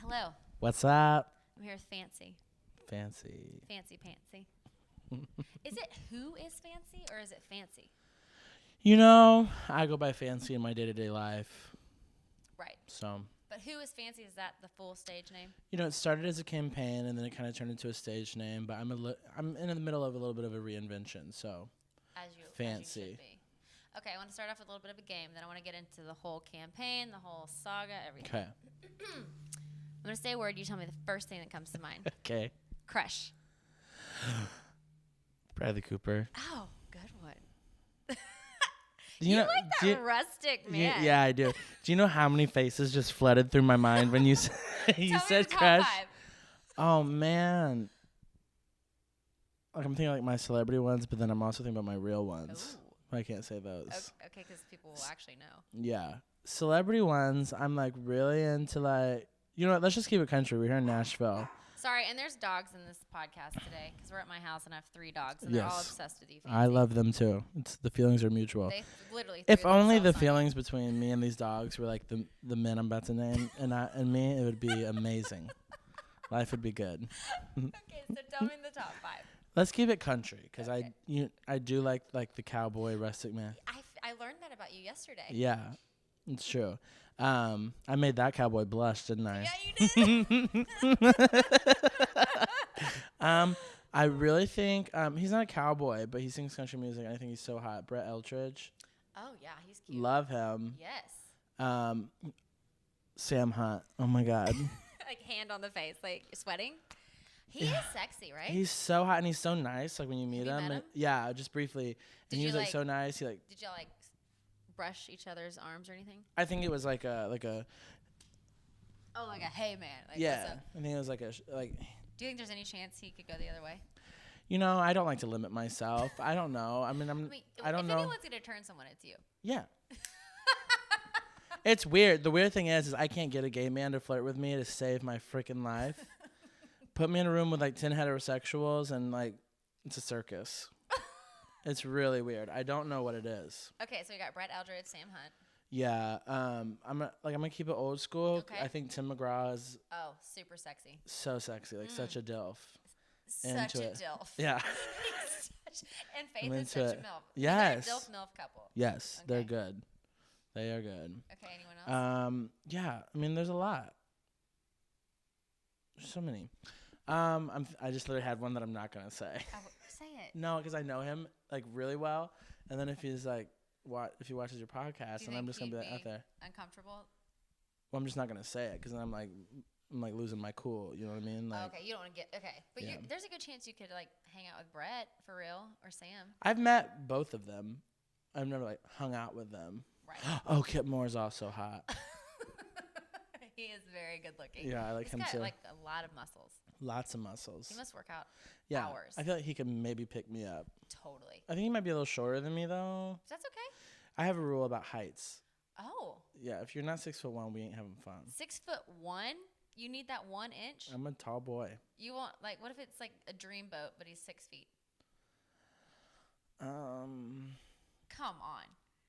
Hello. What's up? I'm here with Fancy. Fancy. Fancy Pantsy. Is it who is fancy or is it fancy? You know, I go by fancy in my day-to-day life. Right. So. But who is fancy? Is that the full stage name? You know, it started as a campaign and then it kind of turned into a stage name. But I'm in the middle of a little bit of a reinvention. So. Fancy. As you should be. Okay, I want to start off with a little bit of a game. Then I want to get into the whole campaign, the whole saga, everything. Okay. I'm going to say a word. You tell me the first thing that comes to mind. Okay. Crush. Bradley Cooper. Oh, good one. You like that rustic man. Yeah, I do. Do you know how many faces just flooded through my mind when you you said crush? Top 5. Oh man. Like I'm thinking like my celebrity ones, but then I'm also thinking about my real ones. Ooh. I can't say those. Okay, because people will actually know. Yeah. Celebrity ones, I'm like really into like, you know what, let's just keep it country. We're here in Nashville. Sorry, and there's dogs in this podcast today because we're at my house and I have 3 dogs and they're all obsessed with you. Fancy. I love them too. The feelings are mutual. They literally. If only the feelings between me and these dogs were like the men I'm about to name and me, it would be amazing. Life would be good. Okay, so tell me the top 5. Let's keep it country because Okay. I do like the cowboy rustic man. I learned that about you yesterday. Yeah, it's true. I made that cowboy blush, didn't I? Yeah, you did. I really think he's not a cowboy, but he sings country music. And I think he's so hot. Brett Eldridge. Oh yeah, he's cute. Love him. Yes. Sam Hunt. Oh my God. Like hand on the face, like sweating. He is sexy, right? He's so hot and he's so nice. Like when you meet Have you him. met him? Yeah, just briefly. And he was like so nice. Did y'all like brush each other's arms or anything? I think it was like a. Oh, like a hey man. Like, Yeah, what's up? I think it was like a like. Do you think there's any chance he could go the other way? You know, I don't like to limit myself. I don't know. I mean, I don't know. If anyone's gonna turn someone, it's you. Yeah. It's weird. The weird thing is I can't get a gay man to flirt with me to save my freaking life. Put me in a room with like 10 heterosexuals and like it's a circus. It's really weird. I don't know what it is. Okay, so we got Brett Eldridge, Sam Hunt. Yeah. I'm gonna keep it old school. Okay. I think Tim McGraw is Super sexy. so sexy, like such a DILF. Such a DILF. Yeah. And Faith is such a MILF. Yes. They're a DILF couple. Yes, Okay. they're good. They are good. Okay, anyone else? Yeah. I mean, there's a lot. There's so many. I just literally had one that I'm not gonna say. Say it. No, because I know him like really well, and then if he's like, if he watches your podcast, and I'm just gonna be like, out there. Uncomfortable. Well, I'm just not gonna say it because then I'm like losing my cool. You know what I mean? Like, Okay, you don't want to get but yeah. there's a good chance you could like hang out with Brett for real or Sam. I've met both of them. I've never like hung out with them. Right. Oh, Kip Moore's also hot. He is very good looking. Yeah, I like him He's too. got like a lot of muscles. Lots of muscles. He must work out hours. I feel like he could maybe pick me up. Totally. I think he might be a little shorter than me though. That's okay. I have a rule about heights. Oh. Yeah, if you're not 6'1", we ain't having fun. 6'1"? You need that 1 inch? I'm a tall boy. You want what if it's like a dream boat, but he's 6 feet? Come on.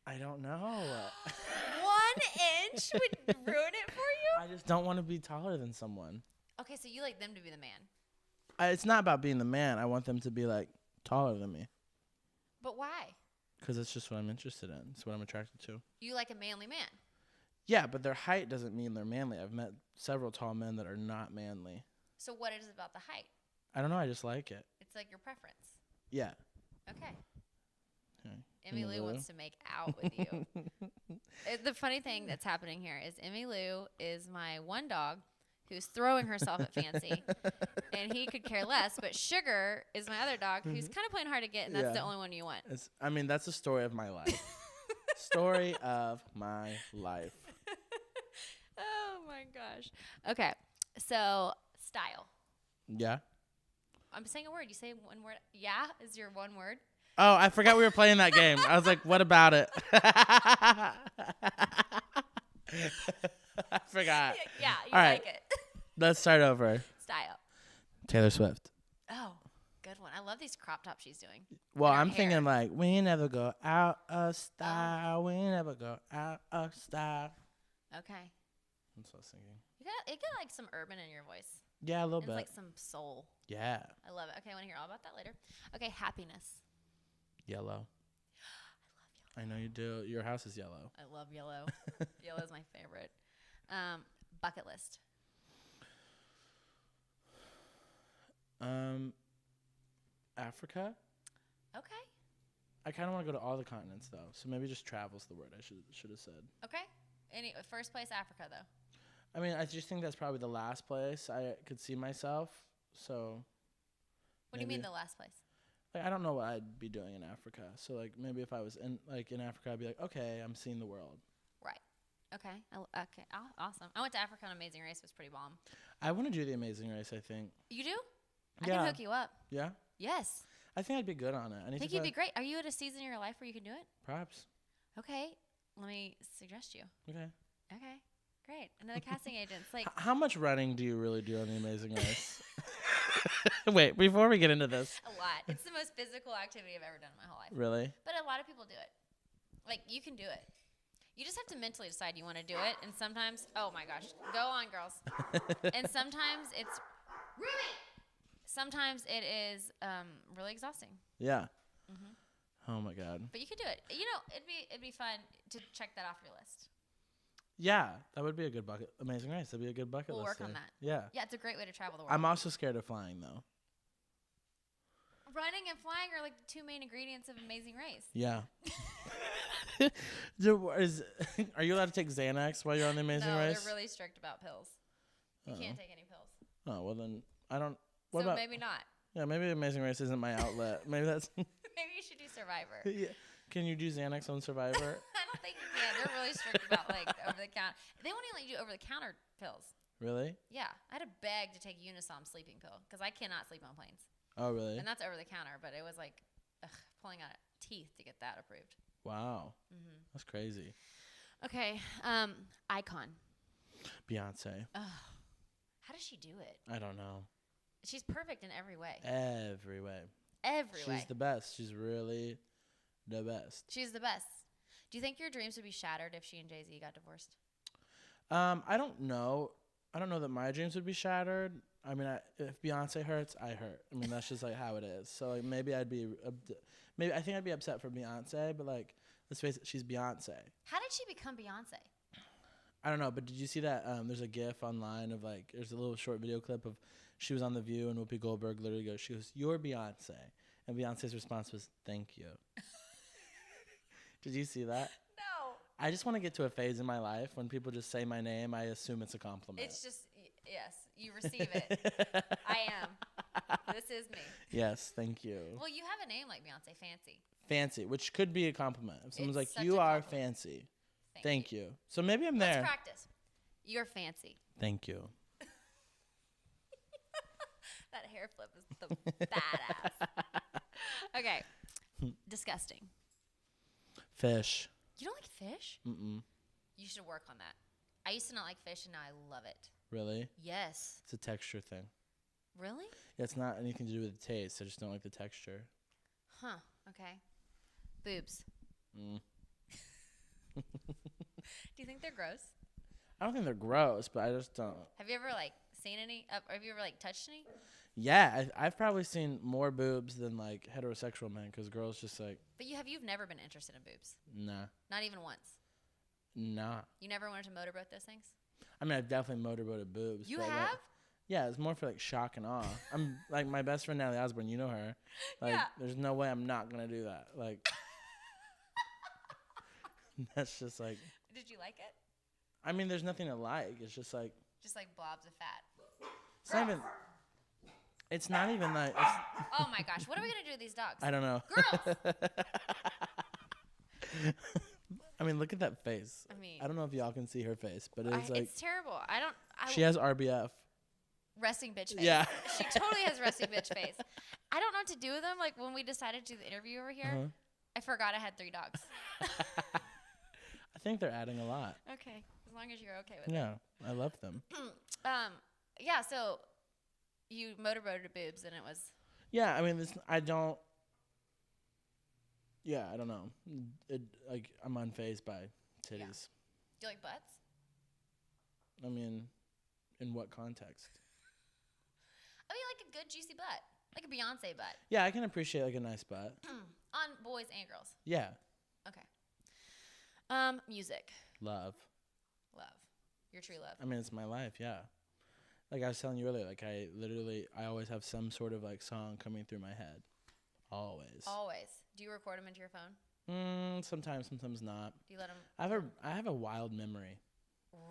I don't know. 1 inch would ruin it for you? I just don't want to be taller than someone. Okay, so you like them to be the man. It's not about being the man. I want them to be like taller than me. But why? Because it's just what I'm interested in. It's what I'm attracted to. You like a manly man. Yeah, but their height doesn't mean they're manly. I've met several tall men that are not manly. So what is it about the height? I don't know. I just like it. It's like your preference. Yeah. Okay. Okay. Emmy Lou wants to make out with you. The funny thing that's happening here is Emmy Lou is my one dog who's throwing herself at Fancy, and he could care less. But Sugar is my other dog who's kind of playing hard to get, and that's the only one you want. That's the story of my life. Story of my life. Oh, my gosh. Okay, so style. Yeah? I'm saying a word. You say one word. Yeah is your one word. Oh, I forgot we were playing that game. I was like, what about it? I forgot. Yeah, you All like right. it. Let's start over. Style. Taylor Swift. Oh, good one. I love these crop tops she's doing. Well, And her I'm hair. thinking like, we never go out of style. We never go out of style. Okay. That's what I was thinking. It got like some urban in your voice. Yeah, a little bit. It's like some soul. Yeah. I love it. Okay, I want to hear all about that later. Okay, happiness. Yellow. I know you do. Your house is yellow. I love yellow. Yellow is my favorite. Bucket list. Africa. Okay. I kind of want to go to all the continents though, so maybe just travel's the word I should have said. Okay. First place Africa though. I mean, I just think that's probably the last place I could see myself. So. What do you mean the last place? Like, I don't know what I'd be doing in Africa. So like maybe if I was in Africa, I'd be like, okay, I'm seeing the world. Right. Okay. Okay. Awesome. I went to Africa on Amazing Race. It was pretty bomb. I want to do the Amazing Race. I think. You do? I Yeah. can hook you up. Yeah. Yes. I think I'd be good on it. I think you'd be great. Are you at a season in your life where you can do it? Perhaps. Okay. Let me suggest you. Okay. Okay. Great. Another casting agent's like. How much running do you really do on the Amazing Race? Wait, before we get into this. A lot. It's the most physical activity I've ever done in my whole life. Really? But a lot of people do it. Like, you can do it. You just have to mentally decide you want to do it. And sometimes, oh my gosh, go on, girls. And sometimes it's Ruby. Sometimes it is really exhausting. Yeah. Mm-hmm. Oh my God. But you could do it. You know, it'd be fun to check that off your list. Yeah, that would be a good Amazing Race. That'd be a good bucket list. We'll work thing. on that. Yeah. Yeah, it's a great way to travel the world. I'm also scared of flying though. Running and flying are like the two main ingredients of Amazing Race. Yeah. Are you allowed to take Xanax while you're on the Amazing Race? No, they're really strict about pills. You can't take any pills. Oh, well then I don't. What so about, maybe not. Yeah, maybe Amazing Race isn't my outlet. Maybe that's. Maybe you should do Survivor. Yeah. Can you do Xanax on Survivor? I don't think you can. They're really strict about like over the counter. They won't even let you do over the counter pills. Really? Yeah, I had to beg to take Unisom sleeping pill because I cannot sleep on planes. Oh, really? And that's over the counter, but it was like pulling out teeth to get that approved. Wow. Mm-hmm. That's crazy. Okay, icon. Beyonce. How does she do it? I don't know. She's perfect in every way. Every way. Every way. She's the best. She's really the best. She's the best. Do you think your dreams would be shattered if she and Jay-Z got divorced? I don't know. I don't know that my dreams would be shattered. I mean, if Beyonce hurts, I hurt. I mean, that's just like how it is. So like maybe I think I'd be upset for Beyonce, but like let's face it, she's Beyonce. How did she become Beyonce? I don't know, but did you see that? There's a GIF online of like there's a little short video clip of she was on The View and Whoopi Goldberg literally goes, she goes, "You're Beyonce," and Beyonce's response was, "Thank you." Did you see that? No. I just want to get to a phase in my life when people just say my name, I assume it's a compliment. It's just, yes, you receive it. I am. This is me. Yes, thank you. Well, you have a name like Beyonce, Fancy. Fancy, which could be a compliment. If someone's It's like, "You are fancy." Thank you. So maybe I'm there. Let's practice. You're fancy. Thank you. That hair flip is the badass. Okay. Disgusting. Fish. You don't like fish? Mm-mm. You should work on that. I used to not like fish, and now I love it. Really? Yes. It's a texture thing. Really? Yeah, it's not anything to do with the taste. I just don't like the texture. Huh. Okay. Boobs. Mm. Do you think they're gross? I don't think they're gross, but I just don't. Have you ever like seen any? Have you ever like touched any? Yeah, I've probably seen more boobs than like heterosexual men because girls just like. But you've never been interested in boobs? Nah. Not even once? Nah. You never wanted to motorboat those things? I mean, I've definitely motorboated boobs. You but have? Like, yeah, it's more for like shock and awe. I'm like my best friend Natalie Osborne. You know her. Like, yeah. There's no way I'm not gonna do that. Like. That's just like. Did you like it? I mean, there's nothing to like. It's just like. Just like blobs of fat. It's not even. It's not even like. Oh my gosh! What are we gonna do with these dogs? I don't know. Girls. I mean, look at that face. I mean, I don't know if y'all can see her face, but it's like. It's terrible. She has RBF. Resting bitch face. Yeah. She totally has resting bitch face. I don't know what to do with them. Like when we decided to do the interview over here, I forgot I had 3 dogs. I think they're adding a lot. Okay, as long as you're okay with it. Yeah, I love them. Yeah. So you motorboated boobs, and it was. Yeah, I mean, I don't. Yeah, I don't know. I'm unfazed by titties. Yeah. Do you like butts? I mean, in what context? I mean, like a good juicy butt, like a Beyonce butt. Yeah, I can appreciate like a nice butt. On boys and girls. Yeah. Okay. Music. Love. Your true love. I mean, it's my life. Yeah. Like I was telling you earlier, like I always have some sort of like song coming through my head. Always. Do you record them into your phone? Sometimes not. Do you let them? I have a wild memory.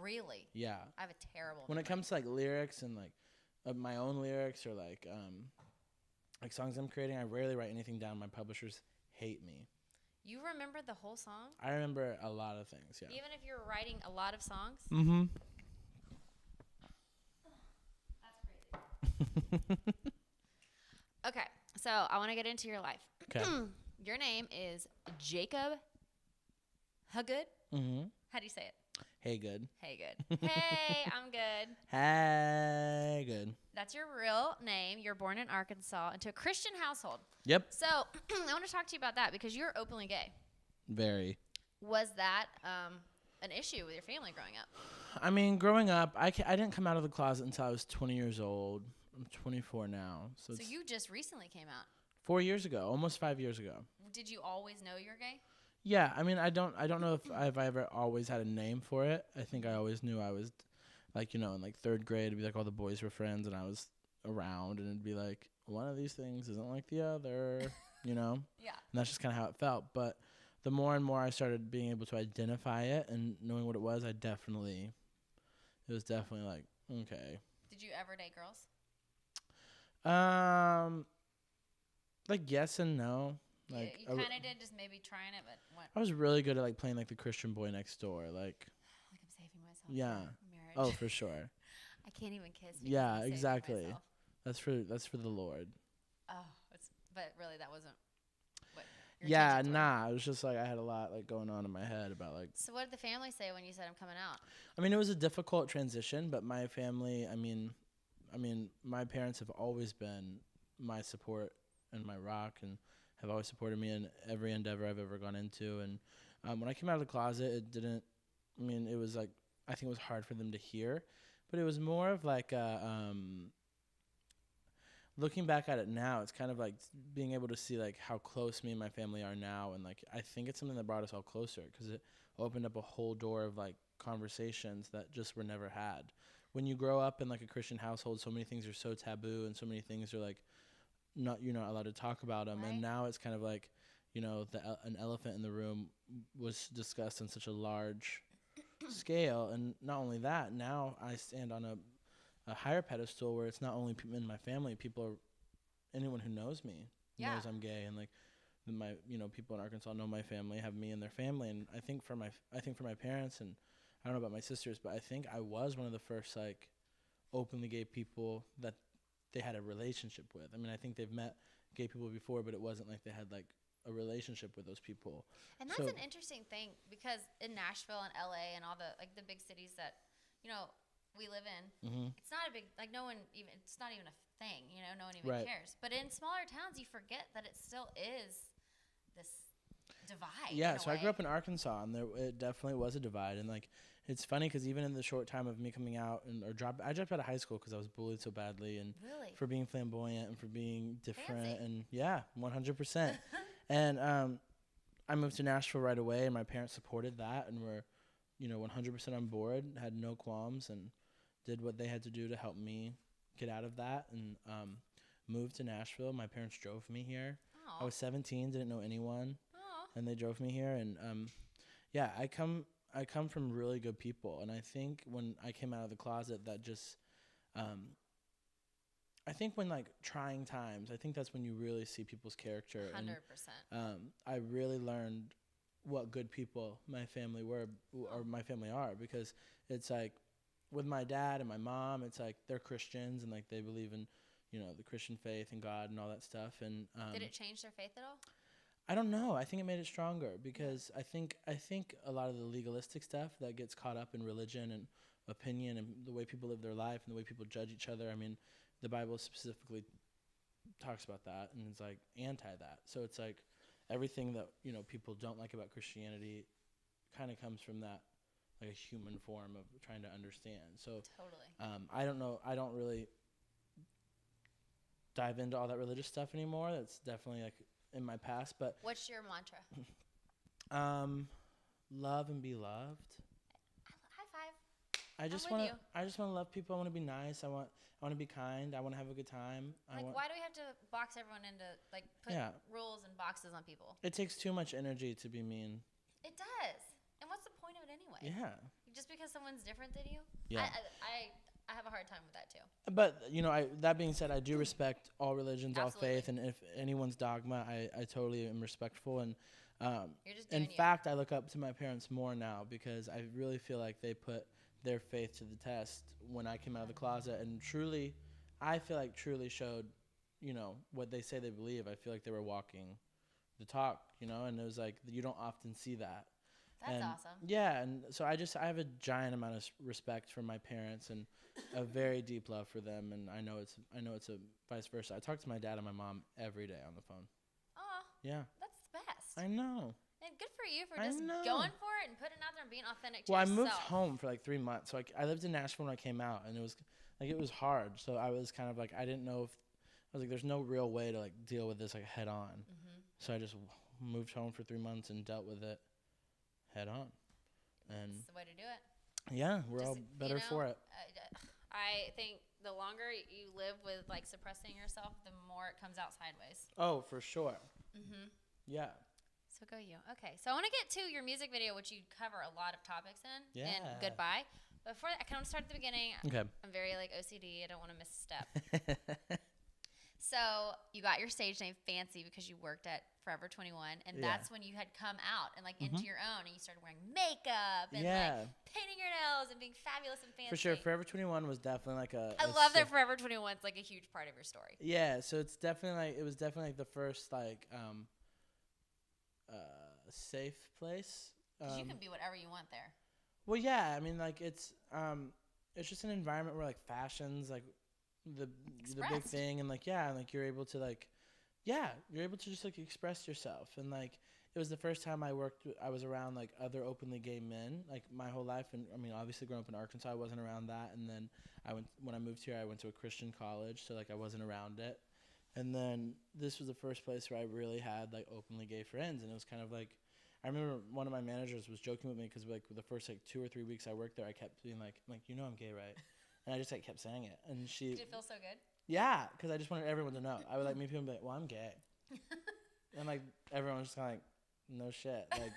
Really? Yeah. I have a terrible When memory. it comes to like lyrics and like my own lyrics or like songs I'm creating, I rarely write anything down. My publishers hate me. You remember the whole song? I remember a lot of things, yeah. Even if you're writing a lot of songs? Mm-hmm. That's crazy. Okay, so I want to get into your life. Okay. Your name is Jacob Huggood? Mm-hmm. How do you say it? Hey, good. Hey, good. Hey, I'm good. Hey, good. That's your real name. You're born in Arkansas into a Christian household. Yep. So I want to talk to you about that because you're openly gay. Very. Was that an issue with your family growing up? I mean, growing up, I didn't come out of the closet until I was 20 years old. I'm 24 now. So you just recently came out. 4 years ago, almost 5 years ago. Did you always know you're gay? Yeah, I mean, I don't know if I've ever always had a name for it. I think I always knew I was, like, in like 3rd grade, it'd be like all the boys were friends and I was around and it'd be like, one of these things isn't like the other, Yeah. And that's just kind of how it felt. But the more and more I started being able to identify it and knowing what it was, it was definitely like, okay. Did you ever date girls? Like yes and no. Like you kind of did, just maybe trying it, but what? I was really good at like playing like the Christian boy next door, like I'm saving myself. Yeah. For marriage. Oh, for sure. I can't even kiss. Yeah, exactly. That's for the Lord. Oh, but really that wasn't what. Yeah, nah. It was just like I had a lot like going on in my head about like. So what did the family say when you said I'm coming out? I mean, it was a difficult transition, but my family. I mean, my parents have always been my support and my rock, and have always supported me in every endeavor I've ever gone into. And when I came out of the closet, it didn't. I mean, it was like I think it was hard for them to hear, but it was more of like looking back at it now, it's kind of like being able to see like how close me and my family are now, and like I think it's something that brought us all closer because it opened up a whole door of like conversations that just were never had. When you grow up in like a Christian household, so many things are so taboo, and so many things are like you're not allowed to talk about them. Right. And now it's kind of like an elephant in the room was discussed on such a large scale, and not only that, now I stand on a higher pedestal where it's not only in my family, anyone who knows me knows I'm gay, and like my people in Arkansas know my family, have me in their family, and I think for my parents, and I don't know about my sisters, but I think I was one of the first like openly gay people that they had a relationship with. I mean, I think they've met gay people before, but it wasn't like they had like a relationship with those people. And that's an interesting thing because in Nashville and LA and all the like the big cities that we live in, it's not a big, like it's not even a thing, no one even cares. But in smaller towns, you forget that it still is this divide. Yeah, so I grew up in Arkansas, and it definitely was a divide. And like, it's funny because even in the short time of me coming out I dropped out of high school because I was bullied so badly, and for being flamboyant and for being different. Fancy. And yeah, 100%. And I moved to Nashville right away, and my parents supported that and were 100% on board, had no qualms, and did what they had to do to help me get out of that, and moved to Nashville. My parents drove me here. Aww. I was 17, didn't know anyone. Aww. And they drove me here, and yeah, I come from really good people, and I think when I came out of the closet, that just I think when like trying times, I think that's when you really see people's character. 100%. I really learned what good people my family were or my family are, because it's like with my dad and my mom, it's like they're Christians and like they believe in the Christian faith and God and all that stuff. And did it change their faith at all? I don't know. I think it made it stronger because I think a lot of the legalistic stuff that gets caught up in religion and opinion and the way people live their life and the way people judge each other. I mean, the Bible specifically talks about that and it's like anti that. So it's like everything that people don't like about Christianity kind of comes from that like a human form of trying to understand. So Totally. I don't know. I don't really dive into all that religious stuff anymore. That's definitely like in my past. But What's your mantra? love and be loved. High five. I just want to. I just want to love people. I want to be nice. I want to be kind. I want to have a good time. Why do we have to box everyone into like put rules and boxes on people? It takes too much energy to be mean. It does. And what's the point of it anyway? Yeah. Just because someone's different than you? Yeah. I have a hard time with that too. But that being said, I do respect all religions, Absolutely. all faith, and if anyone's dogma, I totally am respectful. And You're just doing in fact, I look up to my parents more now because I really feel like they put their faith to the test when I came out of the closet, and truly, I feel like truly showed, what they say they believe. I feel like they were walking the talk, and it was like you don't often see that. That's awesome. Yeah, and so I have a giant amount of respect for my parents and a very deep love for them, and I know it's a vice versa. I talk to my dad and my mom every day on the phone. Aw. Yeah. That's the best. I know. And good for you for just going for it and putting it out there and being authentic to yourself. yourself. Well, I moved home for like 3 months. So I lived in Nashville when I came out, and it was hard. So I was kind of like, I didn't know if I was like, there's no real way to like deal with this like head on. Mm-hmm. So I just moved home for 3 months and dealt with it head on. And that's the way to do it. Yeah, we're all better for it. I think the longer you live with like suppressing yourself, the more it comes out sideways. Oh, for sure. Mhm. Yeah. So go you. Okay, so I want to get to your music video, which you cover a lot of topics in. Yeah. And Goodbye. Before that, I kind of start at the beginning. Okay. I'm very like OCD. I don't want to miss a step. So you got your stage name Fancy because you worked at Forever 21, and that's when you had come out and like into your own, and you started wearing makeup and like painting your nails and being fabulous and fancy. For sure, Forever 21 was definitely like a. I love that Forever 21 is like a huge part of your story. Yeah, so it was definitely like the first like safe place. 'Cause you can be whatever you want there. Well, yeah, I mean like it's just an environment where like fashion's like the big thing, and like you're able to just like express yourself, and like it was the first time I was around like other openly gay men like my whole life, and I mean obviously growing up in Arkansas I wasn't around that, and then when I moved here I went to a Christian college, so like I wasn't around it, and then this was the first place where I really had like openly gay friends, and it was kind of like I remember one of my managers was joking with me because like the first like 2 or 3 weeks I worked there I kept being like I'm gay, right? And I just like kept saying it, and she. Did it feel so good? Yeah, because I just wanted everyone to know. I would like meet people and be like, "Well, I'm gay," and like everyone was just kind of like, "No shit," like,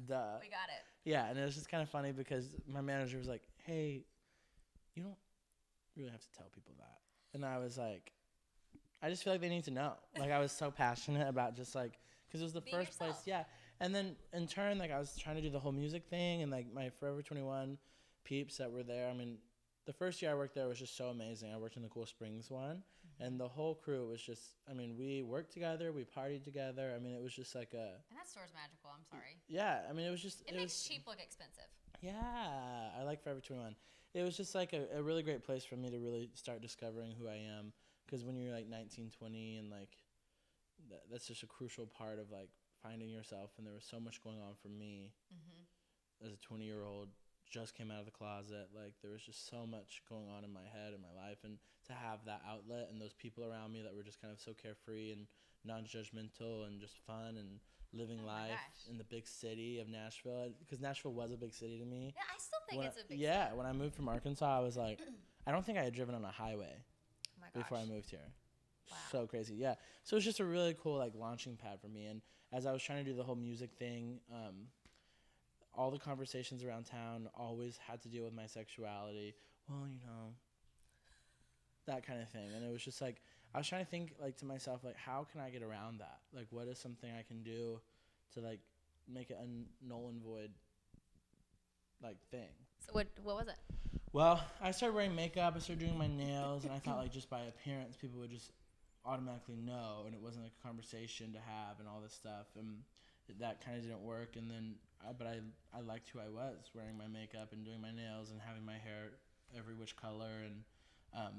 duh. We got it. Yeah, and it was just kind of funny because my manager was like, "Hey, you don't really have to tell people that," and I was like, "I just feel like they need to know." Like I was so passionate about just like because it was the first place, yeah. And then in turn, like I was trying to do the whole music thing, and like my Forever 21 peeps that were there. I mean. The first year I worked there was just so amazing. I worked in the Cool Springs one, and the whole crew was just, I mean, we worked together, we partied together. I mean, it was just like a... And that store's magical, I'm sorry. Yeah, I mean, it was just... It makes cheap look expensive. Yeah, I like Forever 21. It was just like a really great place for me to really start discovering who I am, because when you're like 19, 20, and like, that's just a crucial part of like finding yourself, and there was so much going on for me as a 20-year-old. Just came out of the closet. Like there was just so much going on in my head and my life, and to have that outlet and those people around me that were just kind of so carefree and non-judgmental and just fun and living life in the big city of Nashville, because Nashville was a big city to me. Yeah, I still think it's a big city. Yeah, when I moved from Arkansas, I was like, I don't think I had driven on a highway before I moved here. Wow. So crazy, yeah. So it was just a really cool like launching pad for me, and as I was trying to do the whole music thing, all the conversations around town always had to deal with my sexuality. Well, that kind of thing. And it was just like, I was trying to think like to myself, like, how can I get around that? Like, what is something I can do to like make it a null and void like thing? So what was it? Well, I started wearing makeup, I started doing my nails, and I thought like just by appearance, people would just automatically know, and it wasn't like a conversation to have and all this stuff. And that kind of didn't work, and then but I liked who I was, wearing my makeup and doing my nails and having my hair every which color, and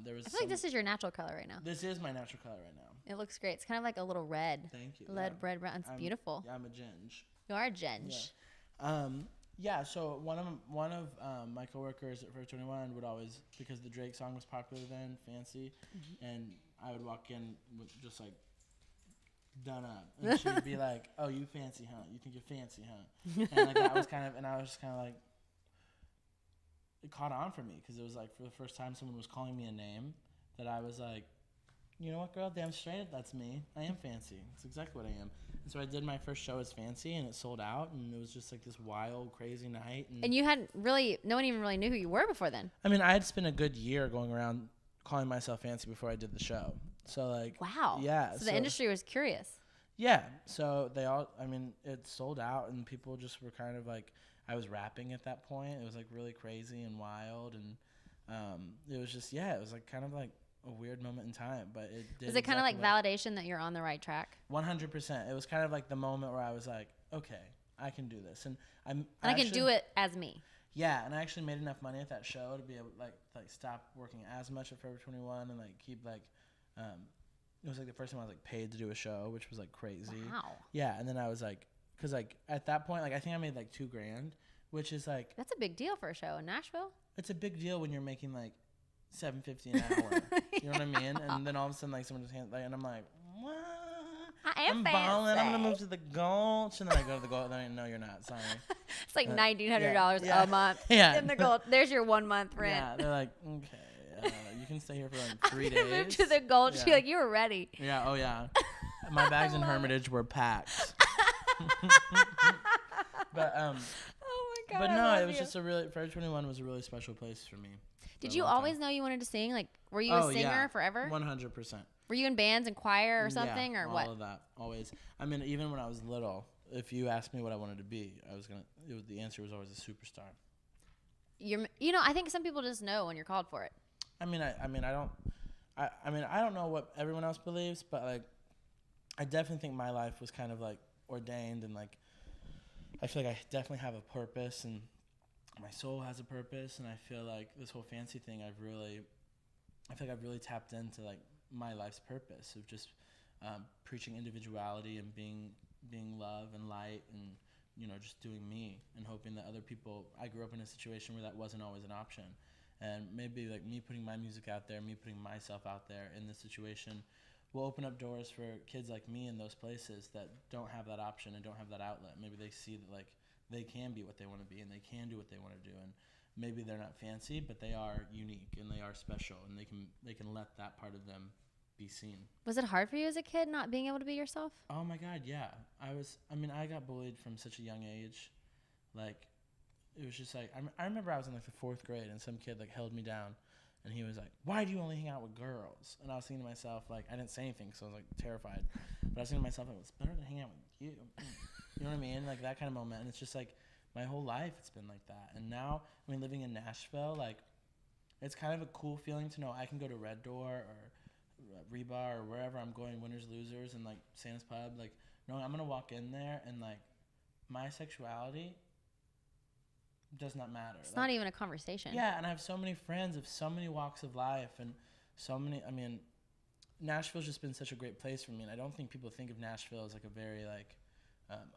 there was. I feel like this is your natural color right now. This is my natural color right now. It looks great. It's kind of like a little red. Thank you. Red, brown. It's beautiful. Yeah, I'm a ginge. You are a ginge. Yeah. Yeah, so one of my coworkers at Forever 21 would always, because the Drake song was popular then, Fancy, and I would walk in with just like done up, and she'd be like, "Oh, you fancy, huh? You think you're fancy, huh?" And like that was kind of, and I was just kind of like, it caught on for me because it was like for the first time someone was calling me a name that I was like, you know what, girl, damn straight, that's me. I am fancy. That's exactly what I am. And so I did my first show as Fancy, and it sold out, and it was just like this wild, crazy night. And you hadn't really, no one even really knew who you were before then. I mean, I had spent a good year going around calling myself Fancy before I did the show. So like, wow. Yeah. So the industry was curious. Yeah. So they all, I mean, it sold out, and people just were kind of like, I was rapping at that point. It was like really crazy and wild, and it was just, yeah, it was like kind of like a weird moment in time, but it did. Was it kind of like validation that you're on the right track? 100%. It was kind of like the moment where I was like, okay, I can do this, and I can do it as me. Yeah, and I actually made enough money at that show to be able like stop working as much at Forever 21 and like keep like, it was like the first time I was like paid to do a show, which was like crazy. Wow. Yeah, and then I was like, because like at that point, like I think I made like $2,000, which is like, that's a big deal for a show in Nashville. It's a big deal when you're making like $7.50 an hour. You know what I mean? And then all of a sudden, like someone just hands, like, and I'm like, what? I'm balling. I'm gonna move to the Gulch, and then I go to the Gulch. And then no, you're not. Sorry. It's like $1,900 a month. Yeah. In the Gulch. There's your 1 month rent. Yeah. They're like, okay, you can stay here for like 3 days. Move to the Gulch. Yeah. You're like, you were ready. Yeah. Oh yeah. My bags in Hermitage were packed. But Oh my God. But no, it was just a really, Forever 21 was a really special place for me. Did you always know you wanted to sing? Like, were you a singer forever? 100%. Were you in bands and choir or something, or what? All of that, always. I mean, even when I was little, if you asked me what I wanted to be, the answer was always a superstar. I think some people just know when you're called for it. I don't know what everyone else believes, but like, I definitely think my life was kind of like ordained, and like, I feel like I definitely have a purpose, and my soul has a purpose, and I feel like this whole Fancy thing, I feel like I've really tapped into like my life's purpose of just preaching individuality and being love and light, and just doing me, and hoping that other people. I grew up in a situation where that wasn't always an option, and maybe like me putting my music out there, me putting myself out there in this situation will open up doors for kids like me in those places that don't have that option and don't have that outlet. Maybe they see that like they can be what they want to be, and they can do what they want to do, and maybe they're not fancy, but they are unique, and they are special, and they can let that part of them be seen. Was it hard for you as a kid not being able to be yourself? Oh my God, yeah. I got bullied from such a young age. Like, it was just like, I remember I was in like the 4th grade, and some kid like held me down, and he was like, "Why do you only hang out with girls?" And I was thinking to myself, like, I didn't say anything, so I was like terrified, but I was thinking to myself, like, it's better to hang out with you. You know what I mean? Like that kind of moment. And it's just like my whole life it's been like that. And now, I mean, living in Nashville, like, it's kind of a cool feeling to know I can go to Red Door or Rebar or wherever I'm going, Winners Losers, and like Santa's Pub, like, no, I'm gonna walk in there, and like my sexuality does not matter. It's not even a conversation. Yeah, and I have so many friends of so many walks of life, and so many. I mean, Nashville's just been such a great place for me, and I don't think people think of Nashville as like a very like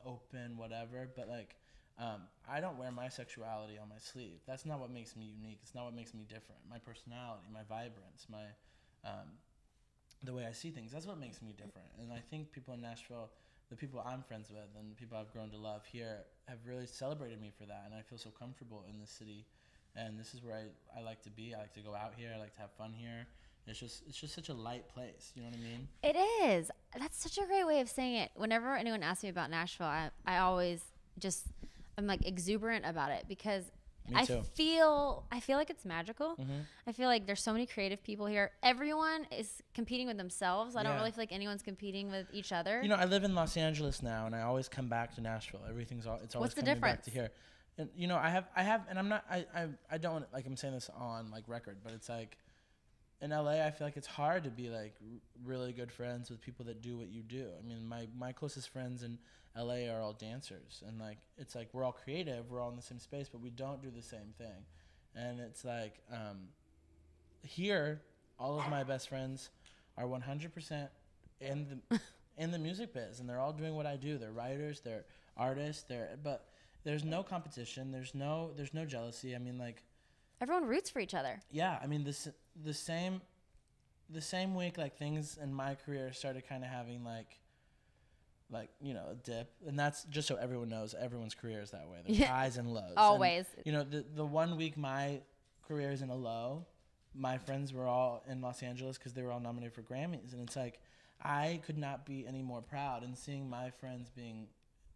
open whatever, but like I don't wear my sexuality on my sleeve. That's not what makes me unique. It's not what makes me different. My personality, my vibrance, my the way I see things, that's what makes me different. And I think people in Nashville, the people I'm friends with and the people I've grown to love here, have really celebrated me for that, and I feel so comfortable in this city, and this is where I like to be. I like to go out here. I like to have fun here. It's just such a light place. You know what I mean? It is. That's such a great way of saying it. Whenever anyone asks me about Nashville, I always I'm like exuberant about it, because me too. I feel like it's magical. Mm-hmm. I feel like there's so many creative people here. Everyone is competing with themselves. I don't really feel like anyone's competing with each other. I live in Los Angeles now, and I always come back to Nashville. It's always What's the coming difference? Back to here. And I have, and I'm not, I don't like, I'm saying this on like record, but it's like, in LA, I feel like it's hard to be like really good friends with people that do what you do. I mean, my closest friends in LA are all dancers, and like it's like we're all creative, we're all in the same space, but we don't do the same thing. And it's like here, all of my best friends are 100% in the music biz, and they're all doing what I do. They're writers, they're artists, but there's no competition. There's no jealousy. I mean, like, everyone roots for each other. yeah. I mean, the same week, like, things in my career started kind of having like you know, a dip, and that's just so everyone knows, everyone's career is that way. There's highs and lows. Always. And, you know, the 1 week my career is in a low, my friends were all in Los Angeles because they were all nominated for Grammys, and it's like I could not be any more proud. And seeing my friends being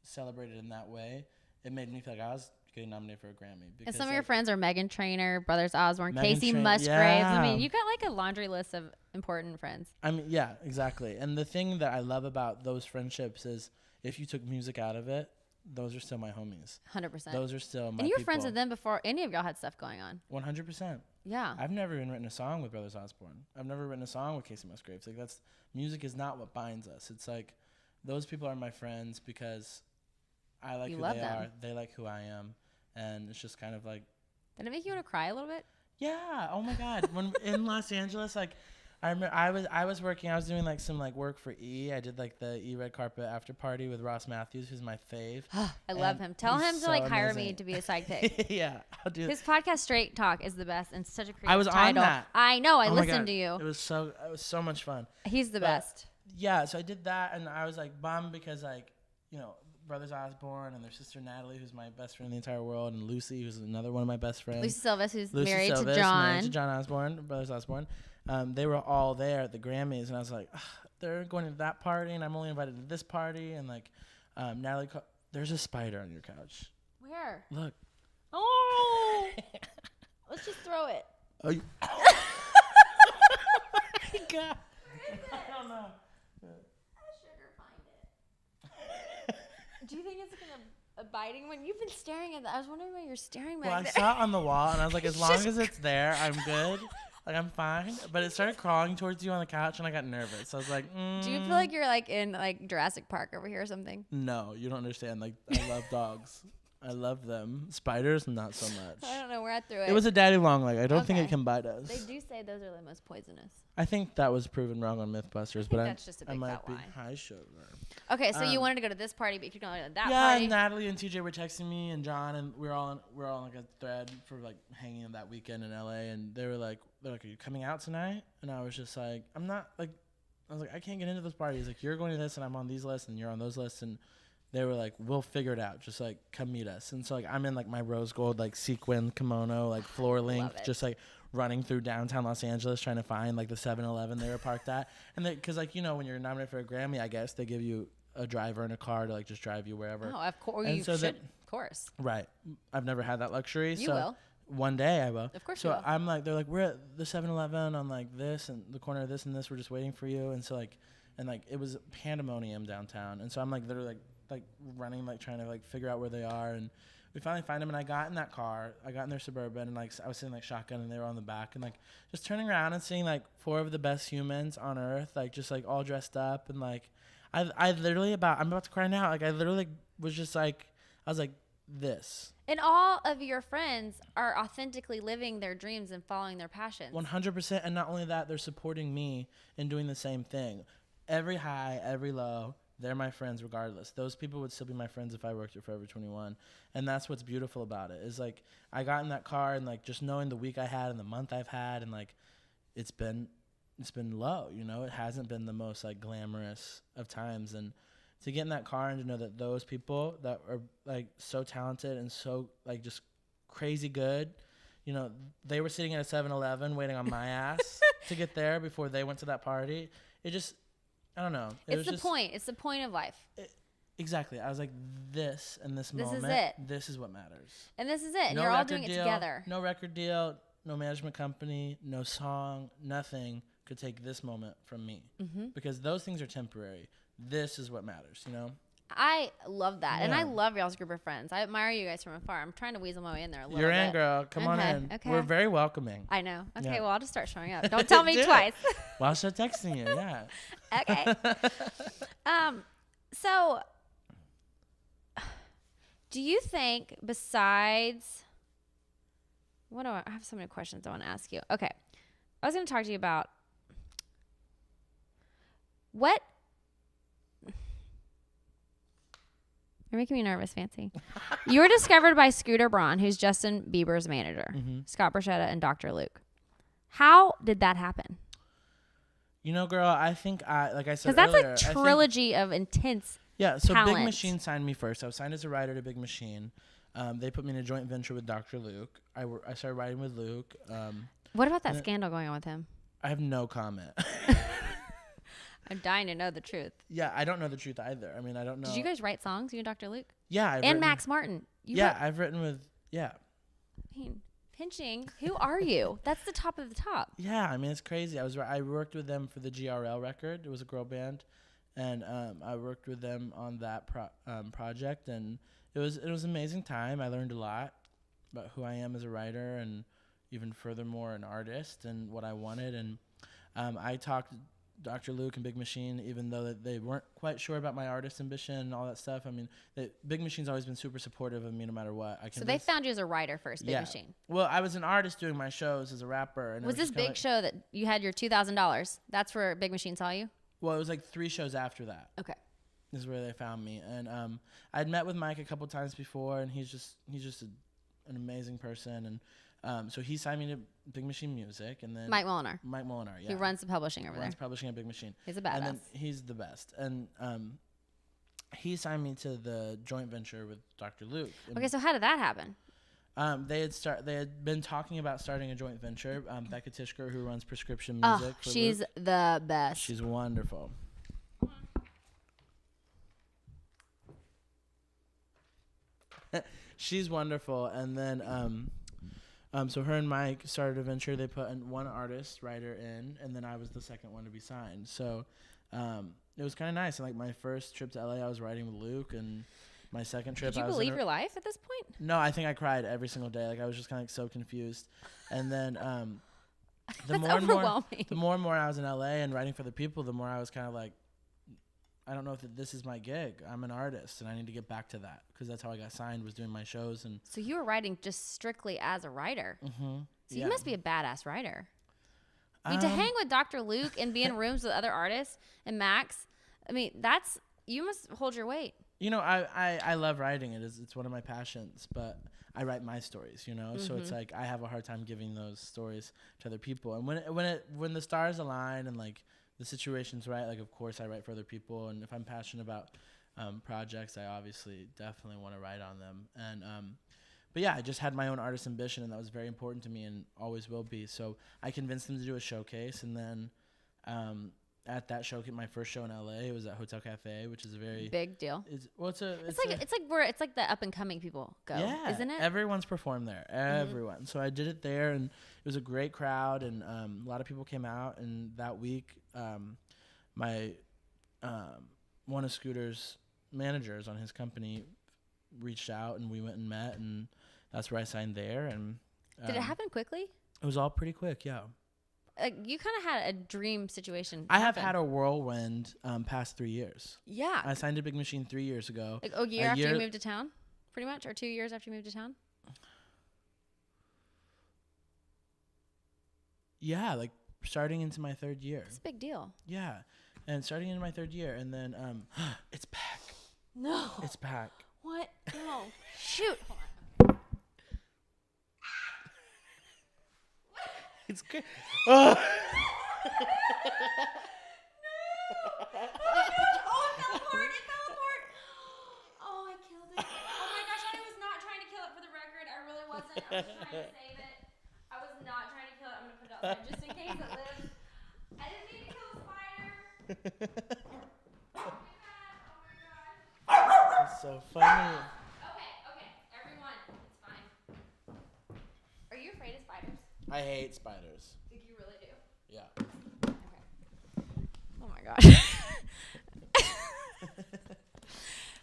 celebrated in that way, it made me feel like I was getting nominated for a Grammy. And some of your friends are Meghan Trainor, Brothers Osborne, Meghan Casey Musgraves. Yeah. I mean, you got like a laundry list of important friends. I mean, yeah, exactly. And the thing that I love about those friendships is if you took music out of it, those are still my homies. 100%. Those are still my And you were people. friends with them before any of y'all had stuff going on. 100%. Yeah. I've never even written a song with Brothers Osborne. I've never written a song with Casey Musgraves. Like, that's, music is not what binds us. It's like, those people are my friends because I like who they are. They like who I am. And it's just kind of like. Did it make you want to cry a little bit? Yeah. Oh my God. When in Los Angeles, like, I remember I was working. I was doing like some like work for E. I did like the E red carpet after party with Ross Matthews, who's my fave. I love him. Tell him to like hire me to be a sidekick. Yeah, I'll do. His podcast Straight Talk is the best and such a creative I was title. on that. I know. I Oh my listened God. to you. It was so much fun. He's the best. Yeah. So I did that, and I was like bummed because like, you know, Brothers Osborne and their sister Natalie, who's my best friend in the entire world, and Lucy, who's another one of my best friends. Lucy Silvis, who's Lucy married Silvis, to John. Married to John Osborne, Brothers Osborne. They were all there at the Grammys, and I was like, they're going to that party, and I'm only invited to this party. And like, Natalie, there's a spider on your couch. Where? Look. Oh! Let's just throw it. Oh, you. God. Where is it? I don't know. Sugar, find it. Do you think it's gonna biting when you've been staring at that? I was wondering why you're staring back Well, I there. saw it on the wall, and I was like, as long as it's there, I'm good. Like, I'm fine. But it started crawling towards you on the couch, and I got nervous. I was like, Do you feel like you're like in like Jurassic Park over here or something? No, you don't understand. Like, I love dogs. I love them. Spiders, not so much. I don't know. We're at through it. It was a daddy long leg. I don't think it can bite us. They do say those are the most poisonous. I think that was proven wrong on Mythbusters, but that's just a big I might fat be lie. high sugar. Okay, so you wanted to go to this party, but you couldn't go to that Yeah, party. and Natalie and TJ were texting me, and John, and we're all on like a thread for like hanging that weekend in LA, and they're like, are you coming out tonight? And I was just like, I'm not. Like, I was like, I can't get into those parties. Like, you're going to this, and I'm on these lists, and you're on those lists, and they were like, we'll figure it out. Just like, come meet us. And so like, I'm in like my rose gold like sequin kimono, like floor length, just like running through downtown Los Angeles trying to find like the 7-Eleven they were parked at. And because like, you know, when you're nominated for a Grammy, I guess they give you a driver in a car to like just drive you wherever. Oh, of course. And You so should. Of course. Right. I've never had that luxury. You so will. One day I will. Of course so you will. I'm like, they're like, we're at the 7-Eleven on like this and the corner of this and this. We're just waiting for you. And so like, and like it was pandemonium downtown. And so I'm like literally like running, like trying to like figure out where they are. And we finally find them. And I got in that car. I got in their Suburban, and like I was sitting like shotgun, and they were on the back, and like just turning around and seeing like 4 of the best humans on earth, like just like all dressed up, and like I literally I'm about to cry now. Like I literally was just like, I was like, this. And all of your friends are authentically living their dreams and following their passions. 100%. And not only that, they're supporting me in doing the same thing. Every high, every low, they're my friends regardless. Those people would still be my friends if I worked at Forever 21. And that's what's beautiful about it, is like I got in that car, and like just knowing the week I had and the month I've had, and like it's been low, you know. It hasn't been the most like glamorous of times, and to get in that car and to know that those people that are like so talented and so like just crazy good, you know, they were sitting at a 7-Eleven waiting on my ass to get there before they went to that party. It just, I don't know. It's the point. It's the point of life. Exactly. I was like, this and this moment. This is it. This is what matters. And this is it. And No you're all record doing it deal, together. No record deal, no management company, no song, nothing could take this moment from me. Mm-hmm. Because those things are temporary. This is what matters, you know? I love that. Yeah. And I love y'all's group of friends. I admire you guys from afar. I'm trying to weasel my way in there a little You're bit. in, girl. Come on in. Okay. We're very welcoming. I know. Okay, Yeah. well, I'll just start showing up. Don't tell me twice. Well, I'll start texting you, yeah. Okay. So, do you think besides, I have so many questions I want to ask you. Okay. I was going to talk to you about You're making me nervous, Fancy. You were discovered by Scooter Braun, who's Justin Bieber's manager, Scott Borchetta, and Dr. Luke. How did that happen? You know, girl, I think like I said Because that's earlier, a trilogy of intense so talent. Big Machine signed me first. I was signed as a writer to Big Machine. They put me in a joint venture with Dr. Luke. I started writing with Luke. What about that scandal going on with him? I have no comment. I'm dying to know the truth. Yeah, I don't know the truth either. I mean, I don't know. Did you guys write songs, you and Dr. Luke? Yeah. And Max Martin. I've written with, I mean, pinching. Who are you? That's the top of the top. Yeah, I mean, it's crazy. I worked with them for the GRL record. It was a girl band. And I worked with them on that project. And it was an amazing time. I learned a lot about who I am as a writer and even furthermore an artist and what I wanted. And I talked to Dr. Luke and Big Machine, even though they weren't quite sure about my artist ambition and all that stuff. I mean, Big Machine's always been super supportive of me no matter what. So they found you as a writer first, Big Machine. Well, I was an artist doing my shows as a rapper. And was this big show that you had your $2,000? That's where Big Machine saw you? Well, it was like 3 shows after that. Okay. This is where they found me. And I'd met with Mike a couple times before, and he's just an amazing person. And so he signed me to Big Machine Music, and then Mike Molinar, yeah. He runs the publishing over there. Runs publishing at Big Machine. He's a badass. And then he's the best. And he signed me to the joint venture with Dr. Luke. Okay, so how did that happen? They had been talking about starting a joint venture. Becca Tishker, who runs prescription music. She's Luke. the best. She's wonderful. She's wonderful. And then so her and Mike started a venture. They put one writer in, and then I was the second one to be signed. So it was kind of nice. And like my first trip to LA, I was riding with Luke, and my second trip, did you believe your life at this point? No, I think I cried every single day. Like I was just kind of so confused. And then the more and more I was in LA and writing for the people, the more I was kind of like, I don't know if this is my gig. I'm an artist, and I need to get back to that because that's how I got signed, was doing my shows. And so you were writing just strictly as a writer. Mm-hmm. So you must be a badass writer. I mean, to hang with Dr. Luke and be in rooms with other artists and Max, I mean, you must hold your weight. You know, I love writing. It's one of my passions, but I write my stories, you know? Mm-hmm. So it's like I have a hard time giving those stories to other people. And when the stars align and like the situation's right, like of course I write for other people, and if I'm passionate about projects, I obviously definitely want to write on them. And but yeah, I just had my own artist ambition, and that was very important to me and always will be. So I convinced them to do a showcase, and then at that showcase, my first show in LA, it was at Hotel Cafe, which is a very big deal. It's like the up and coming people go, isn't it? Everyone's performed there, everyone. Mm-hmm. So I did it there, and it was a great crowd, and a lot of people came out. And that week, my one of Scooter's managers on his company reached out, and we went and met, and that's where I signed there. And did it happen quickly? It was all pretty quick, yeah. You kind of had a dream situation. I have had a whirlwind past 3 years. Yeah. I signed to Big Machine 3 years ago. Like a year after you moved to town, pretty much, or 2 years after you moved to town? Yeah, like starting into my 3rd year. It's a big deal. Yeah, and starting into my 3rd year, and then it's back. No. It's back. What? No. Shoot. It's good. Oh, it fell apart. Oh, I killed it. Oh my gosh, I was not trying to kill it, for the record. I really wasn't. I was trying to save it. I was not trying to kill it. I'm going to put it outside just in case it lives. I didn't mean to kill a spider. Oh my gosh. That's so funny. Okay, everyone, it's fine. Are you afraid of spiders? I hate spiders. Think you really do? Yeah. Okay. Oh my gosh.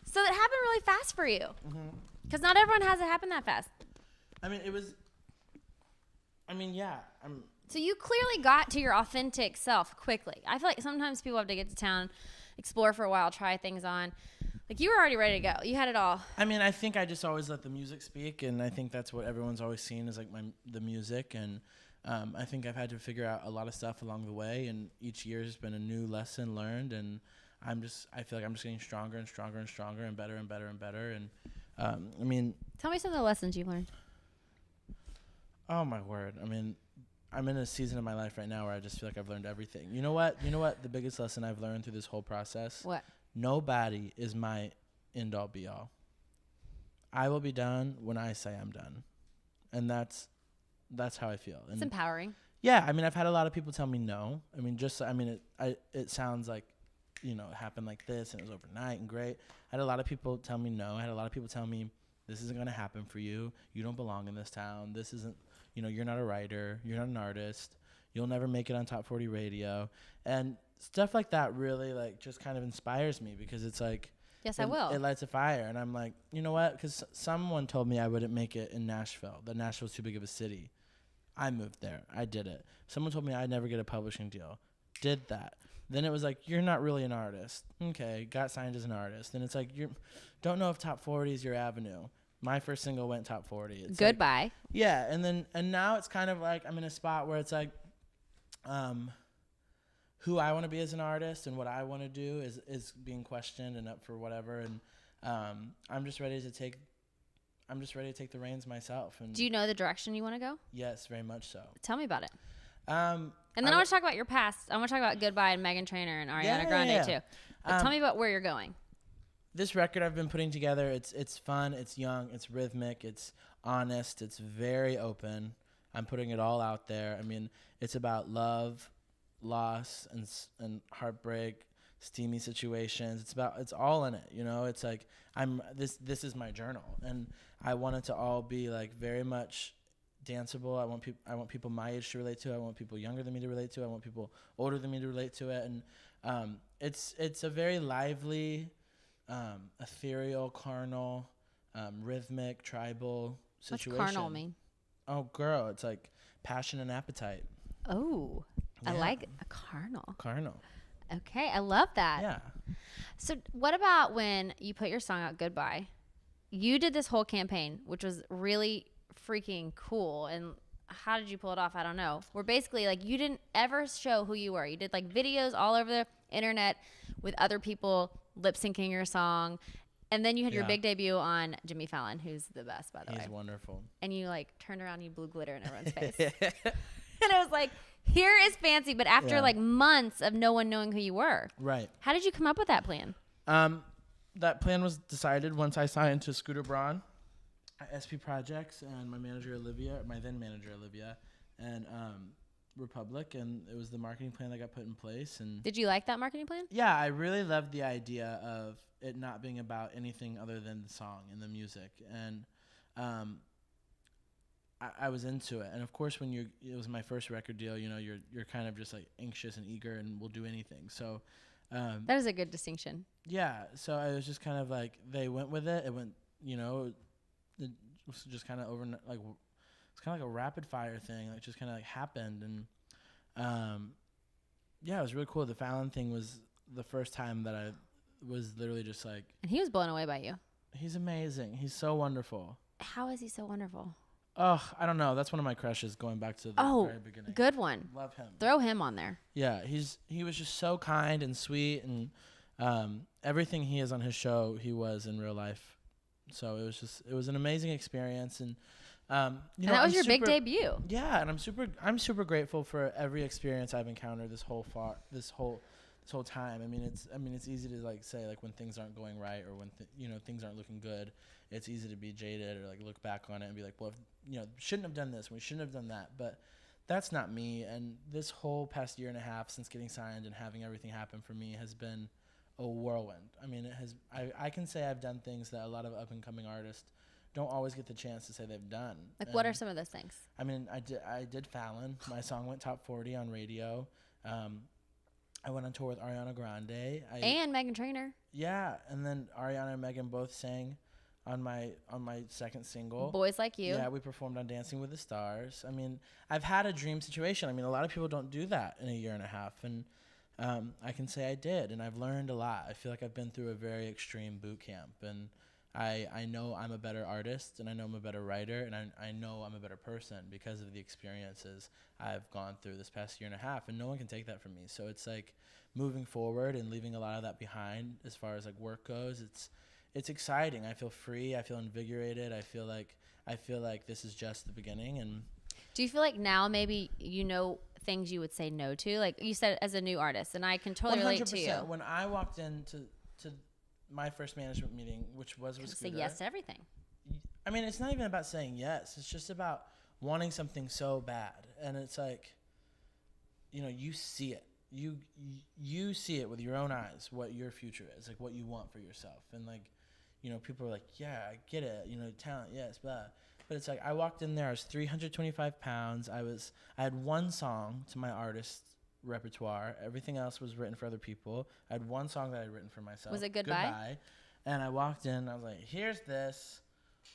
So that happened really fast for you. Because not everyone has it happen that fast. I mean, yeah. So you clearly got to your authentic self quickly. I feel like sometimes people have to get to town, explore for a while, try things on. Like, you were already ready to go. You had it all. I mean, I think I just always let the music speak, and I think that's what everyone's always seen is like the music. And I think I've had to figure out a lot of stuff along the way, and each year has been a new lesson learned. And I feel like I'm just getting stronger and stronger and stronger and better and better and better. And I mean, tell me some of the lessons you've learned. Oh my word. I mean, I'm in a season of my life right now where I just feel like I've learned everything. You know what? The biggest lesson I've learned through this whole process? What? Nobody is my end all be all. I will be done when I say I'm done. And that's how I feel. And it's empowering. Yeah, I mean, I've had a lot of people tell me no. I mean, it sounds like, it happened like this and it was overnight and great. I had a lot of people tell me no. I had a lot of people tell me, this isn't going to happen for you. You don't belong in this town. This isn't, you're not a writer. You're not an artist. You'll never make it on Top 40 radio. And stuff like that really, like, just kind of inspires me because it's like, yes, I will. It lights a fire. And I'm like, you know what? Because someone told me I wouldn't make it in Nashville, that Nashville's too big of a city. I moved there. I did it. Someone told me I'd never get a publishing deal. Did that. Then it was like, you're not really an artist. Okay, got signed as an artist. And it's like, don't know if Top 40 is your avenue. My first single went Top 40. It's Goodbye. Like, yeah, and now it's kind of like I'm in a spot where it's like, who I want to be as an artist and what I want to do is being questioned and up for whatever. And I'm just ready to take the reins myself. And do you know the direction you want to go? Yes, very much so. Tell me about it. And then I want to talk about your past. I want to talk about Goodbye and Meghan Trainor and Ariana Grande too. But tell me about where you're going. This record I've been putting together, it's fun, it's young, it's rhythmic, it's honest, it's very open. I'm putting it all out there. I mean, it's about love, loss, and heartbreak, steamy situations. It's all in it, It's like this is my journal, and I want it to all be like very much danceable. I want people my age to relate to. I want people younger than me to relate to. I want people older than me to relate to it. And it's a very lively, ethereal, carnal, rhythmic, tribal situation. What's carnal mean? Oh, girl, it's like passion and appetite. Oh, yeah. I like a carnal. Carnal. Okay, I love that. Yeah. So what about when you put your song out, Goodbye? You did this whole campaign, which was really freaking cool. And how did you pull it off? I don't know. Where basically, like, you didn't ever show who you were. You did, like, videos all over the internet with other people lip syncing your song. And then you had your big debut on Jimmy Fallon, who's the best, by the way. He's wonderful. And you, like, turned around and you blew glitter in everyone's face. And I was like, here is fancy. But after, like, months of no one knowing who you were. Right. How did you come up with that plan? That plan was decided once I signed to Scooter Braun at SP Projects and my then manager Olivia, and Republic, and it was the marketing plan that got put in place. And did you like that marketing plan? Yeah, I really loved the idea of it not being about anything other than the song and the music, and I was into it. And of course, when it was my first record deal, you're kind of just like anxious and eager and will do anything. So that is a good distinction. Yeah, so I was just kind of like, they went with it. It went, it was just kind of overnight, like, it's kind of like a rapid fire thing, like, just kind of like happened. And yeah, it was really cool. The Fallon thing was the first time that I was literally just like, and he was blown away by you. He's amazing. He's so wonderful. How is he so wonderful? Oh, I don't know. That's one of my crushes going back to the very beginning. Good one. Love him. Throw him on there. Yeah, he was just so kind and sweet, and everything he is on his show, he was in real life. So it was an amazing experience, and and that was your big debut. Yeah, and I'm super grateful for every experience I've encountered this whole time. I mean, it's easy to like say like when things aren't going right or when things aren't looking good. It's easy to be jaded or like look back on it and be like, well, shouldn't have done this, we shouldn't have done that. But that's not me. And this whole past year and a half since getting signed and having everything happen for me has been a whirlwind. I mean, I can say I've done things that a lot of up and coming artists don't always get the chance to say they've done. Like, what are some of those things? I mean, I did Fallon. My song went top 40 on radio. I went on tour with Ariana Grande. And Meghan Trainor. Yeah, and then Ariana and Meghan both sang on my second single. Boys Like You. Yeah, we performed on Dancing with the Stars. I mean, I've had a dream situation. I mean, a lot of people don't do that in a year and a half, and I can say I did, and I've learned a lot. I feel like I've been through a very extreme boot camp, and I know I'm a better artist, and I know I'm a better writer, and I know I'm a better person because of the experiences I've gone through this past year and a half, and no one can take that from me. So it's like moving forward and leaving a lot of that behind as far as like work goes. It's exciting. I feel free. I feel invigorated. I feel like this is just the beginning. And do you feel like now maybe you know things you would say no to? Like you said, as a new artist, and I can totally relate to you. When I walked into my first management meeting, which was with Scooter. Say yes to everything. I mean, it's not even about saying yes. It's just about wanting something so bad. And it's like, you know, you see it. You see it with your own eyes, what your future is, like what you want for yourself. And like, you know, people are like, yeah, I get it. You know, talent, yes, blah. But it's like I walked in there, I was 325 pounds. I had one song to my artist repertoire. Everything else was written for other people. I had one song that I'd written for myself. Was it Goodbye? And I walked in, I was like, here's this.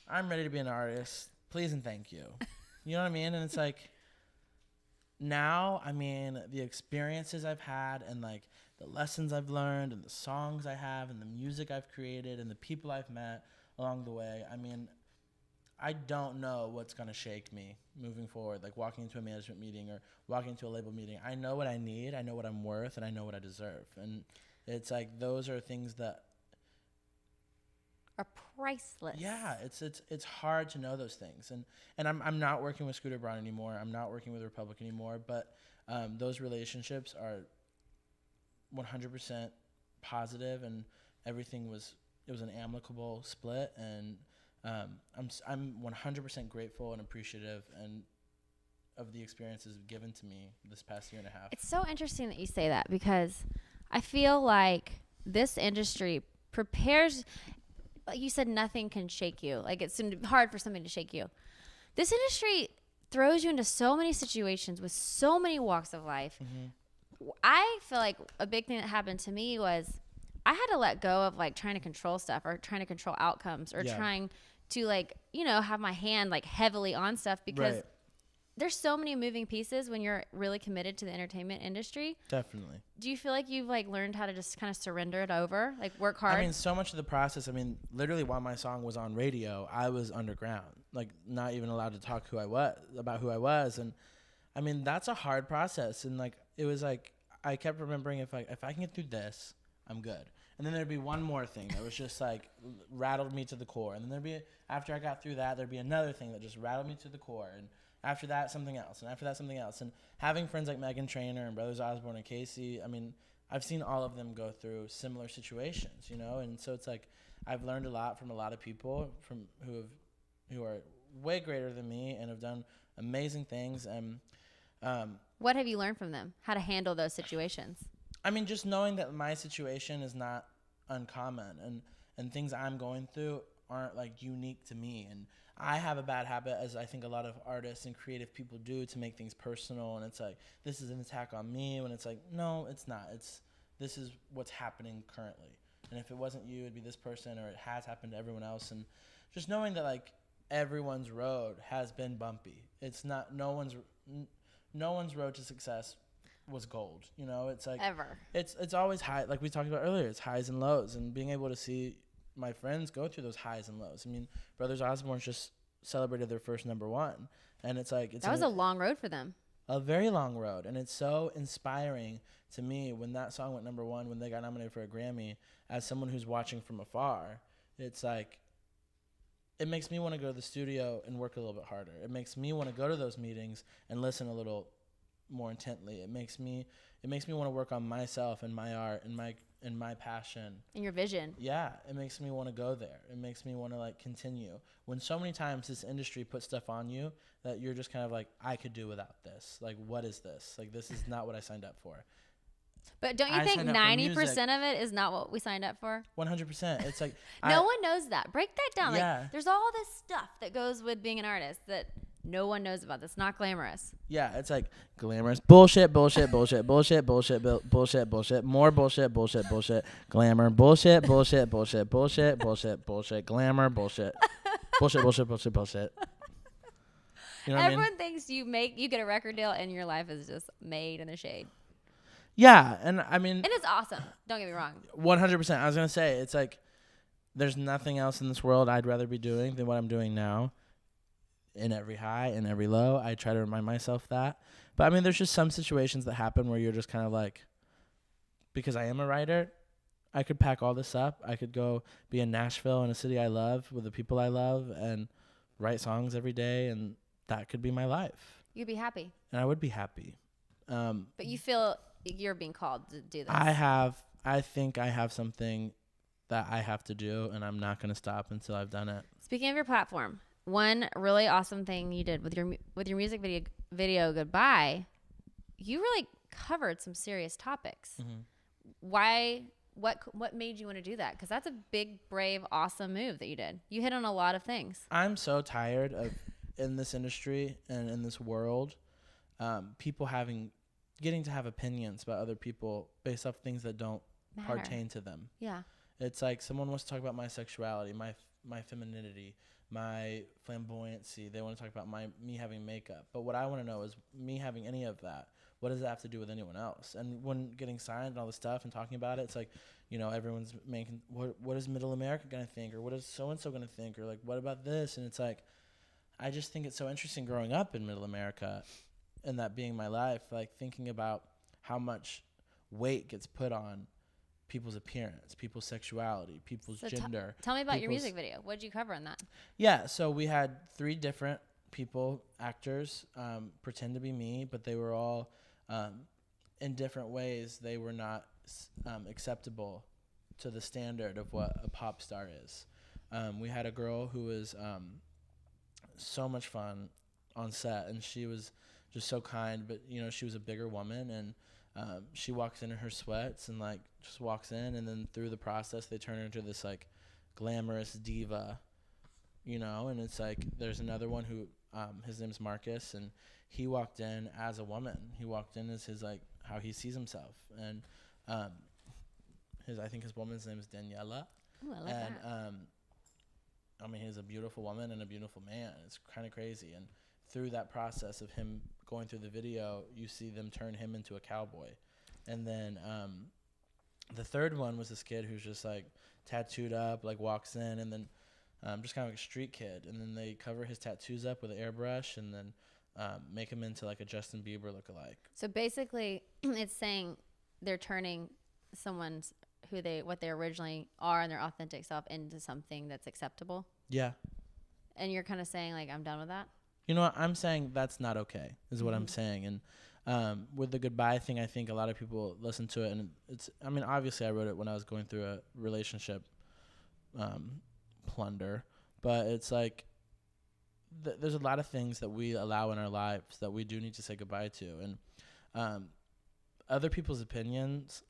I'm ready to be an artist. Please and thank you. You know what I mean? And it's like, now, I mean, the experiences I've had and like the lessons I've learned and the songs I have and the music I've created and the people I've met along the way, I mean, I don't know what's going to shake me moving forward, like walking into a management meeting or walking into a label meeting. I know what I need, I know what I'm worth, and I know what I deserve. And it's like those are things that are priceless. Yeah, it's hard to know those things. And I'm not working with Scooter Braun anymore. I'm not working with Republic anymore, but those relationships are 100% positive, and everything was an amicable split, and I'm 100% grateful and appreciative and of the experiences given to me this past year and a half. It's so interesting that you say that, because I feel like this industry prepares, like you said, nothing can shake you. Like it's hard for something to shake you. This industry throws you into so many situations with so many walks of life. Mm-hmm. I feel like a big thing that happened to me was I had to let go of like trying to control stuff or trying to control outcomes or trying to like, you know, have my hand like heavily on stuff, because there's so many moving pieces when you're really committed to the entertainment industry. Definitely. Do you feel like you've like learned how to just kind of surrender it over, like work hard? I mean, so much of the process, I mean, literally while my song was on radio, I was underground, like not even allowed to talk about who I was. And I mean, that's a hard process. And like, it was like, I kept remembering if I can get through this, I'm good. And then there'd be one more thing that was just like rattled me to the core. And then there'd be, after I got through that, there'd be another thing that just rattled me to the core. And after that, something else. And after that, something else. And having friends like Meghan, Trainor, and Brothers Osborne and Casey, I mean, I've seen all of them go through similar situations, you know? And so it's like, I've learned a lot from a lot of people who are way greater than me and have done amazing things. And what have you learned from them? How to handle those situations? I mean, just knowing that my situation is not uncommon, and things I'm going through aren't like unique to me. And I have a bad habit, as I think a lot of artists and creative people do, to make things personal. And it's like, this is an attack on me, when it's like, no, it's not. This is what's happening currently. And if it wasn't you, it'd be this person, or it has happened to everyone else. And just knowing that like everyone's road has been bumpy. It's not, no one's road to success was gold, you know? It's like ever. It's always high, like we talked about earlier. It's highs and lows, and being able to see my friends go through those highs and lows. I mean, Brothers Osborne just celebrated their first #1, and it's like that was a long road for them. A very long road, and it's so inspiring to me when that song went #1, when they got nominated for a Grammy. As someone who's watching from afar, it's like, it makes me want to go to the studio and work a little bit harder. It makes me want to go to those meetings and listen a little more intently. It makes me want to work on myself and my art and my passion and your vision. Yeah, it makes me want to go there. It makes me want to like continue. When so many times this industry puts stuff on you that you're just kind of like, I could do without this. Like, what is this? Like, this is not what I signed up for. But don't you think 90% of it is not what we signed up for? 100%. It's like no one knows that. Break that down. Yeah. Like, there's all this stuff that goes with being an artist that no one knows about. That's not glamorous. Yeah, it's like glamorous bullshit, bullshit, bullshit, bullshit, bullshit, bullshit, bullshit, more bullshit, bullshit, bullshit, glamour, bullshit, bullshit, bullshit, bullshit, bullshit, bullshit, glamour, bullshit, bullshit, bullshit, bullshit, bullshit. You know what Everyone I mean? thinks you get a record deal and your life is just made in the shade. Yeah, and I mean, and it's awesome. Don't get me wrong. 100%. I was gonna say, it's like there's nothing else in this world I'd rather be doing than what I'm doing now. In every high and every low, I try to remind myself that. But I mean, there's just some situations that happen where you're just kind of like, because I am a writer, I could pack all this up. I could go be in Nashville, in a city I love, with the people I love, and write songs every day, and that could be my life. You'd be happy. And I would be happy. But you feel you're being called to do this. I think I have something that I have to do, and I'm not going to stop until I've done it. Speaking of your platform, one really awesome thing you did with your music video Goodbye, you really covered some serious topics. Mm-hmm. Why? What made you want to do that? Because that's a big, brave, awesome move that you did. You hit on a lot of things. I'm so tired of, in this industry and in this world, people getting to have opinions about other people based off things that don't pertain to them. Yeah. It's like someone wants to talk about my sexuality, my femininity, my flamboyancy. They want to talk about me having makeup. But what I want to know is me having any of that. What does that have to do with anyone else? And when getting signed and all this stuff and talking about it, it's like, everyone's making, what is middle America going to think? Or what is so-and-so going to think? Or like, what about this? And it's like, I just think it's so interesting growing up in middle America and that being my life, like thinking about how much weight gets put on people's appearance, people's sexuality, people's gender. Tell me about your music video. What did you cover in that? Yeah, so we had 3 different people, actors, pretend to be me, but they were all in different ways. They were not acceptable to the standard of what a pop star is. We had a girl who was so much fun on set, and she was just so kind, but she was a bigger woman, and she walks in her sweats and like just walks in, and then through the process they turn her into this like glamorous diva, and it's like there's another one who his name's Marcus, and he walked in as a woman. He walked in as his like how he sees himself, and I think his woman's name is Daniela. Ooh, I like that. I mean, he's a beautiful woman and a beautiful man. It's kind of crazy. And through that process of him going through the video, you see them turn him into a cowboy. And then the third one was this kid who's just like tattooed up, like walks in, and then just kind of like a street kid. And then they cover his tattoos up with an airbrush, and then make him into like a Justin Bieber lookalike. So basically, it's saying they're turning someone's what they originally are and their authentic self into something that's acceptable. Yeah. And you're kind of saying like, I'm done with that. You know what I'm saying? That's not okay, is what I'm saying. And with the Goodbye thing, I think a lot of people listen to it, and obviously I wrote it when I was going through a relationship plunder, but it's like there's a lot of things that we allow in our lives that we do need to say goodbye to, and other people's opinions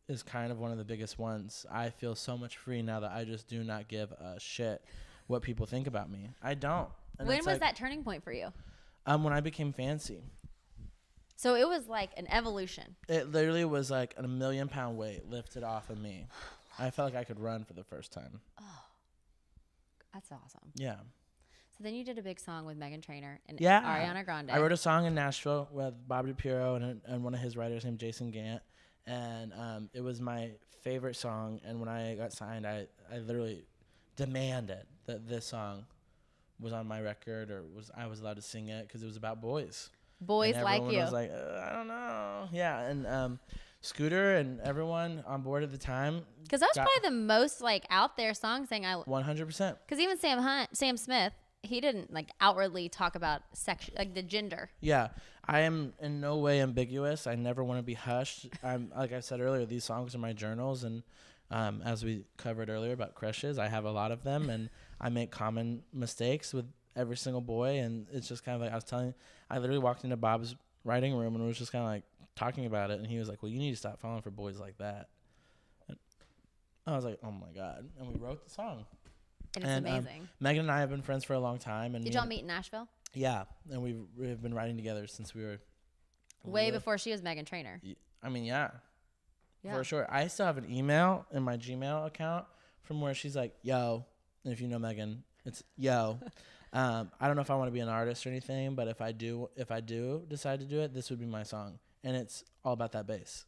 is kind of one of the biggest ones. I feel so much free now that I just do not give a shit what people think about me. I don't. And when was that turning point for you? When I became fancy. So it was like an evolution. It literally was like a 1 million pound weight lifted off of me. I felt like I could run for the first time. Oh, that's awesome. Yeah. So then you did a big song with Meghan Trainor and yeah. Ariana Grande. I wrote a song in Nashville with Bob DiPiero and one of his writers named Jason Gant. And it was my favorite song. And when I got signed, I literally demanded that this song was on my record, or I was allowed to sing it, because it was about boys. Boys and like you. was like, I don't know. Yeah, and Scooter and everyone on board at the time. Because that was probably the most like out there song saying 100%. Because even Sam Smith, he didn't like outwardly talk about sex, like the gender. Yeah, I am in no way ambiguous. I never want to be hushed. I'm like I said earlier, these songs are my journals, and as we covered earlier about crushes, I have a lot of them, and I make common mistakes with every single boy, and it's just kind of like I literally walked into Bob's writing room and was just kind of like talking about it, and he was like, well, you need to stop falling for boys like that. And I was like, oh my God. And we wrote the song. And it's amazing. Meghan and I have been friends for a long time. And did y'all meet in Nashville? Yeah, and we've been writing together since we were way before she was Meghan Trainor. I mean, yeah, for sure. I still have an email in my Gmail account from where she's like, yo, and if you know Meghan, it's yo. I don't know if I want to be an artist or anything, but if I do decide to do it, this would be my song, and it's all about that bass.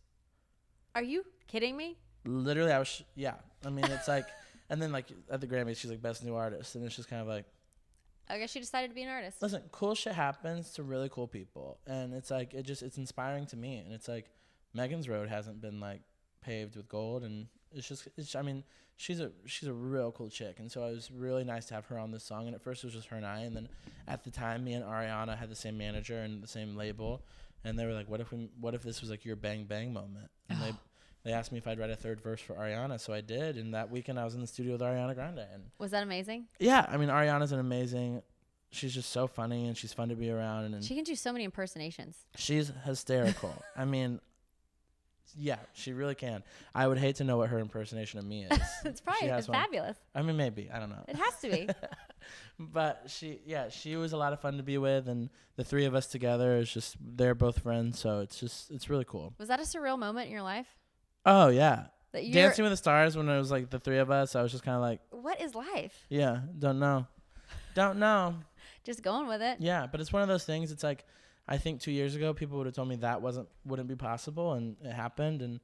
Are you kidding me? Literally, yeah. I mean, it's like And then like at the Grammys, she's like best new artist, and it's just kind of like, I guess she decided to be an artist. listen, cool shit happens to really cool people, and it's like it's inspiring to me, and it's like Meghan's road hasn't been like paved with gold, and I mean, she's a real cool chick, and so it was really nice to have her on this song. And at first it was just her and I, and then at the time me and Ariana had the same manager and the same label, and they were like, what if this was like your bang bang moment? And they asked me if I'd write a third verse for Ariana, so I did. And that weekend I was in the studio with Ariana Grande. And was that amazing? yeah, I mean, Ariana's an amazing. She's just so funny, and she's fun to be around. And she can do so many impersonations. She's hysterical. I mean, yeah, she really can. I would hate to know what her impersonation of me is. It's probably fabulous. I mean, maybe. I don't know. It has to be. But she was a lot of fun to be with, and the three of us together is just, they're both friends, so it's really cool. Was that a surreal moment in your life? Oh, yeah. Dancing with the Stars, when it was like the three of us, I was just kind of like, what is life? Yeah, don't know. Just going with it. Yeah, but it's one of those things. It's like, I think 2 years ago, people would have told me that wouldn't be possible, and it happened, and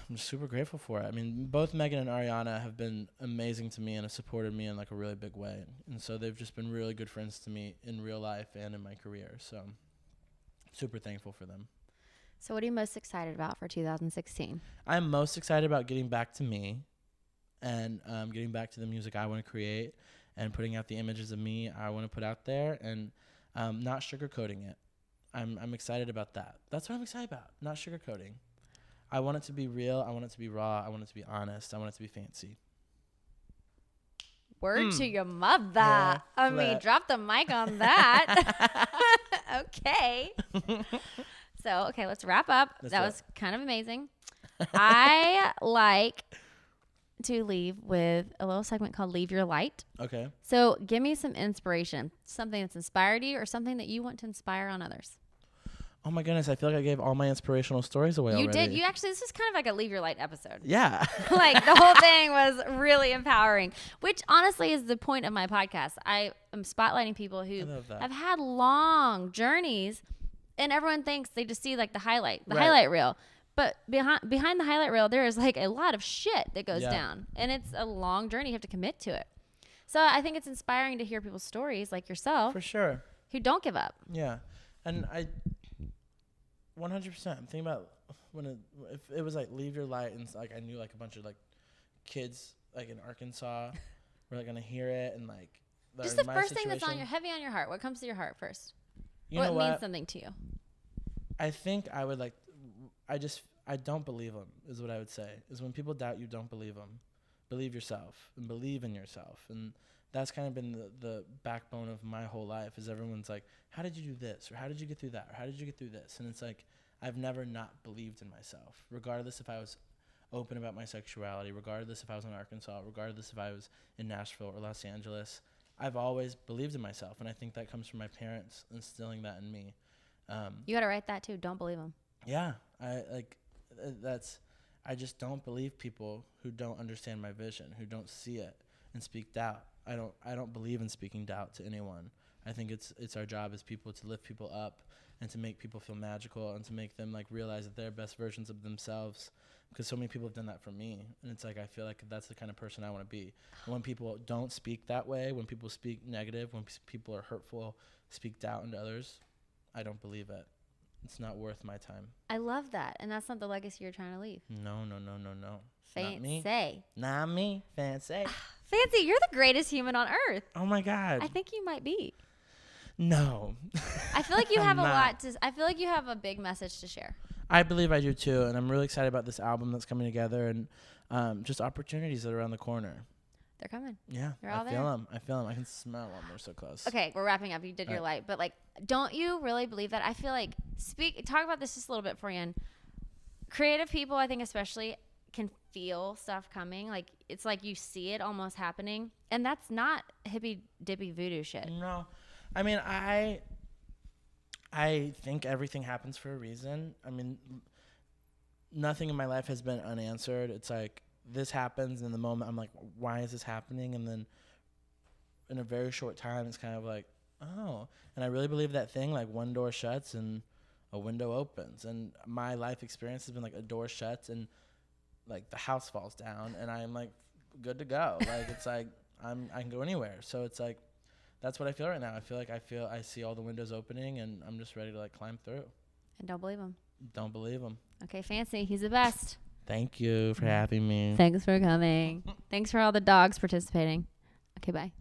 I'm just super grateful for it. I mean, both Meghan and Ariana have been amazing to me and have supported me in like a really big way, and so they've just been really good friends to me in real life and in my career. So, super thankful for them. So, what are you most excited about for 2016? I'm most excited about getting back to me, and getting back to the music I want to create, and putting out the images of me I want to put out there, and not sugarcoating it. I'm excited about that. That's what I'm excited about. Not sugarcoating. I want it to be real. I want it to be raw. I want it to be honest. I want it to be fancy. Word to your mother. Yeah, I mean, drop the mic on that. Okay. So, okay, let's wrap up. That was kind of amazing. I like to leave with a little segment called Leave Your Light. Okay. So give me some inspiration, something that's inspired you or something that you want to inspire on others. Oh my goodness, I feel like I gave all my inspirational stories away already. You did. You actually, this is kind of like a Leave Your Light episode. Yeah. Like the whole thing was really empowering, which honestly is the point of my podcast. I am spotlighting people who have had long journeys, and everyone thinks they just see like the highlight reel. But behind the highlight reel, there is like a lot of shit that goes down, and it's a long journey. You have to commit to it. So I think it's inspiring to hear people's stories like yourself. For sure. Who don't give up. Yeah. And 100%. I'm thinking about if it was like Leave Your Light, and like I knew like a bunch of like kids like in Arkansas were like gonna hear it, and like just the first thing that's heavy on your heart. What comes to your heart first? What means something to you? I think I would like. I don't believe them is what I would say. Is when people doubt you, don't believe them. Believe yourself and believe in yourself. And that's kind of been the backbone of my whole life. Is everyone's like, how did you do this? Or how did you get through that? Or how did you get through this? And it's like, I've never not believed in myself, regardless if I was open about my sexuality, regardless if I was in Arkansas, regardless if I was in Nashville or Los Angeles. I've always believed in myself. And I think that comes from my parents instilling that in me. You got to write that too. Don't believe them. Yeah. I just don't believe people who don't understand my vision, who don't see it and speak doubt. I don't believe in speaking doubt to anyone. I think it's our job as people to lift people up and to make people feel magical and to make them like realize that they're best versions of themselves, because so many people have done that for me. And it's like, I feel like that's the kind of person I want to be. And when people don't speak that way, when people speak negative, when people are hurtful, speak doubt into others, I don't believe it. It's not worth my time. I love that. And that's not the legacy you're trying to leave. No. Fancy. Not me. Fancy. Fancy, you're the greatest human on earth. Oh my God. I think you might be. No. I feel like you have I feel like you have a big message to share. I believe I do too. And I'm really excited about this album that's coming together, and just opportunities that are around the corner. They're coming. Yeah. They're all there. I feel them. I can smell them. They're so close. Okay, we're wrapping up. You did your light. But, like, don't you really believe that? I feel like, talk about this just a little bit, Fran. Creative people, I think especially, can feel stuff coming. Like, it's like you see it almost happening. And that's not hippy-dippy voodoo shit. No. I mean, I think everything happens for a reason. I mean, nothing in my life has been unanswered. It's like, this happens in the moment. I'm like, why is this happening? And then in a very short time, it's kind of like, oh. And I really believe that thing, like one door shuts and a window opens. And my life experience has been like a door shuts and like the house falls down. And I'm like, good to go. Like, it's like I can go anywhere. So it's like, that's what I feel right now. I see all the windows opening, and I'm just ready to like climb through. And don't believe him. Don't believe him. Okay, Fancy. He's the best. Thank you for having me. Thanks for coming. Thanks for all the dogs participating. Okay, bye.